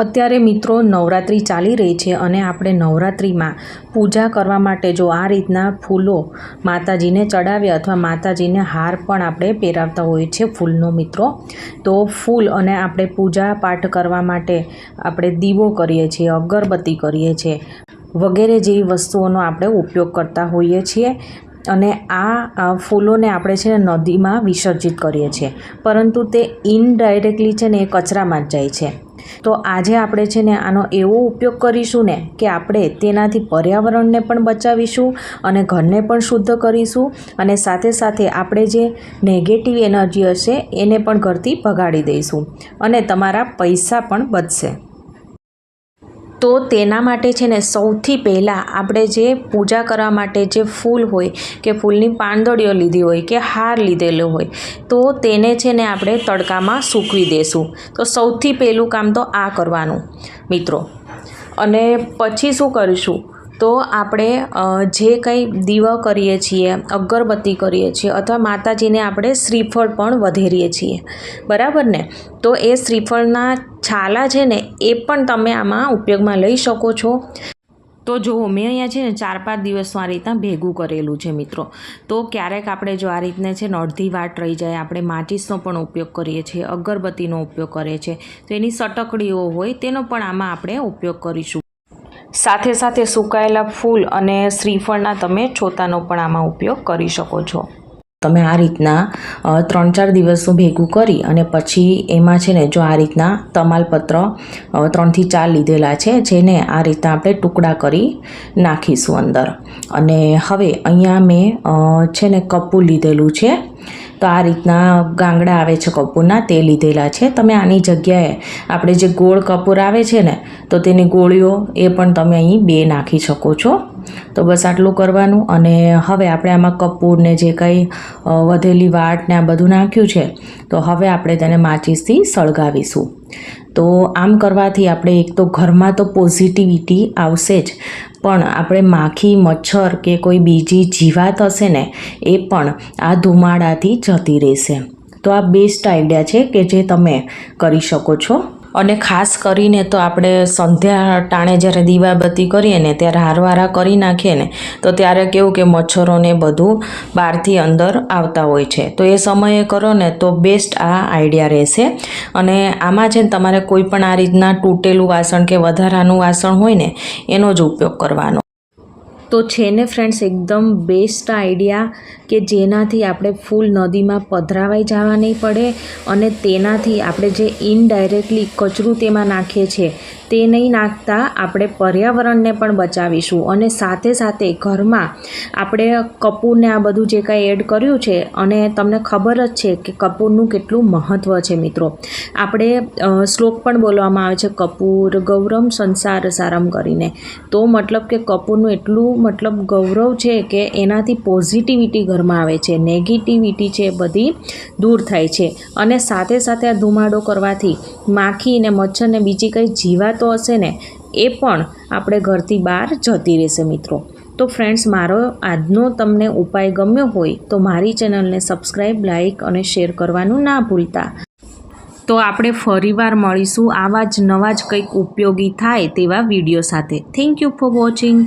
અત્યારે મિત્રો નવરાત્રિ ચાલી રહી છે અને આપણે નવરાત્રિમાં પૂજા કરવા માટે જો આ રીતના ફૂલો માતાજીને ચડાવ્યા અથવા માતાજીને હાર પણ આપણે પહેરાવતા હોઈએ છીએ ફૂલનો મિત્રો. તો ફૂલ અને આપણે પૂજા પાઠ કરવા માટે આપણે દીવો કરીએ છીએ, અગરબત્તી કરીએ છીએ વગેરે જેવી વસ્તુઓનો આપણે ઉપયોગ કરતા હોઈએ છીએ. અને આ ફૂલોને આપણે છે ને નદીમાં વિસર્જિત કરીએ છીએ, પરંતુ તે ઇનડાયરેક્ટલી છે ને એ કચરામાં જ જાય છે. તો આજે આપણે છે ને આનો એવો ઉપયોગ કરીશું ને કે આપણે તેનાથી પર્યાવરણને પણ બચાવીશું અને ઘરને પણ શુદ્ધ કરીશું અને સાથે સાથે આપણે જે નેગેટિવ એનર્જી હશે એને પણ ઘરથી ભગાડી દઈશું અને તમારા પૈસા પણ બચશે. તો તેના માટે છે ને સૌથી પહેલાં આપણે જે પૂજા કરવા માટે જે ફૂલ હોય કે ફૂલની પાંદડીઓ લીધી હોય કે હાર લીધેલો હોય તો તેને છે ને આપણે તડકામાં સૂકવી દઈશું. તો સૌથી પહેલું કામ તો આ કરવાનું મિત્રો. અને પછી શું કરીશું તો આપણે જે કંઈ દીવા કરીએ છીએ, અગરબત્તી કરીએ છીએ અથવા માતાજીને આપણે શ્રીફળ પણ વધેરીએ છીએ, બરાબર ને. તો એ શ્રીફળના છાલા છે ને એ પણ તમે આમાં ઉપયોગમાં લઈ શકો છો. તો જો મેં અહીંયા છે ને 4-5 દિવસનું આ રીતના ભેગું કરેલું છે મિત્રો. તો ક્યારેક આપણે જો આ રીતને છે ને અડધી વાટ રહી જાય, આપણે માચીસનો પણ ઉપયોગ કરીએ છીએ, અગરબત્તીનો ઉપયોગ કરીએ છીએ, તો એની સટકડીઓ હોય તેનો પણ આમાં આપણે ઉપયોગ કરીશું. સાથે સાથે સુકાયેલા ફૂલ અને શ્રીફળના તમે છોતાનો પણ આમાં ઉપયોગ કરી શકો છો. તમે આ રીતના 3-4 દિવસનું ભેગું કરી અને પછી એમાં છે ને જો આ રીતના તમાલપત્ર 3 થી 4 લીધેલા છે, જેને આ રીતના આપણે ટુકડા કરી નાખીશું અંદર. અને હવે અહીંયા મેં છે ને કપૂર લીધેલું છે. તો આ રીતના ગાંગડા આવે છે કપૂરના, તે લીધેલા છે. તમે આની જગ્યાએ આપણે જે ગોળ કપૂર આવે છે ને તો તેની ગોળીઓ એ પણ તમે અહીં 2 નાખી શકો છો. તો બસ આટલું કરવાનું. અને હવે આપણે આમાં કપૂરને જે કંઈ વધેલી વાટ ને આ બધું નાખ્યું છે તો હવે આપણે તેને માચીસથી સળગાવીશું. તો આમ કરવાથી આપણે એક તો ઘરમાં તો પોઝિટિવિટી આવશે જ, પણ આપણે માખી, મચ્છર કે કોઈ બીજી જીવાત હશે ને એ પણ આ ધુમાડાથી જતી રહેશે. તો આ બેસ્ટ આઈડિયા છે કે જે તમે કરી શકો છો. અને ખાસ કરીને તો આપણે સંધ્યા ટાણે જ્યારે દીવાબત્તી કરીએ ને ત્યારે હારવારા કરી નાખીએ ને તો ત્યારે કેવું કે મચ્છરોને બધું બહારથી અંદર આવતા હોય છે. તો એ સમયે કરો ને તો બેસ્ટ આ આઈડિયા રહેશે. અને આમાં છે ને તમારે કોઈ પણ આ રીતના તૂટેલું વાસણ કે વધારાનું વાસણ હોય ને એનો જ ઉપયોગ કરવાનો. તો છે ને ફ્રેન્ડ્સ એકદમ બેસ્ટ આઈડિયા કે જેનાથી આપણે ફૂલ નદીમાં પધરાવાઈ જવા નહીં પડે અને તેનાથી આપણે જે ઇનડાયરેક્ટલી કચરું તેમાં નાખીએ છીએ તે નહીં નાખતા આપણે પર્યાવરણને પણ બચાવીશું. અને સાથે સાથે ઘરમાં આપણે કપૂરને આ બધું જે કાંઈ એડ કર્યું છે અને તમને ખબર જ છે કે કપૂરનું કેટલું મહત્ત્વ છે મિત્રો. આપણે શ્લોક પણ બોલવામાં આવે છે કપૂર ગૌરમ સંસાર સારમ કરીને. તો મતલબ કે કપૂરનું એટલું ગૌરવ છે કે એનાથી પોઝિટિવિટી ઘરમાં આવે છે, નેગેટિવિટી છે બધી દૂર થાય છે. અને સાથે સાથે આ ધુમાડો કરવાથી માખી ને મચ્છર ને બીજી કંઈ જીવાતો હશે ને એ પણ આપણે ઘરથી બહાર જતી રહેશે મિત્રો. તો ફ્રેન્ડ્સ મારો આજનો તમને ઉપાય ગમ્યો હોય તો મારી ચેનલને સબસ્ક્રાઈબ, લાઈક અને શેર કરવાનું ના ભૂલતા. તો આપણે ફરીવાર મળીશું આવા જ નવા જ કંઈક ઉપયોગી થાય તેવા વિડીયો સાથે. Thank you for watching.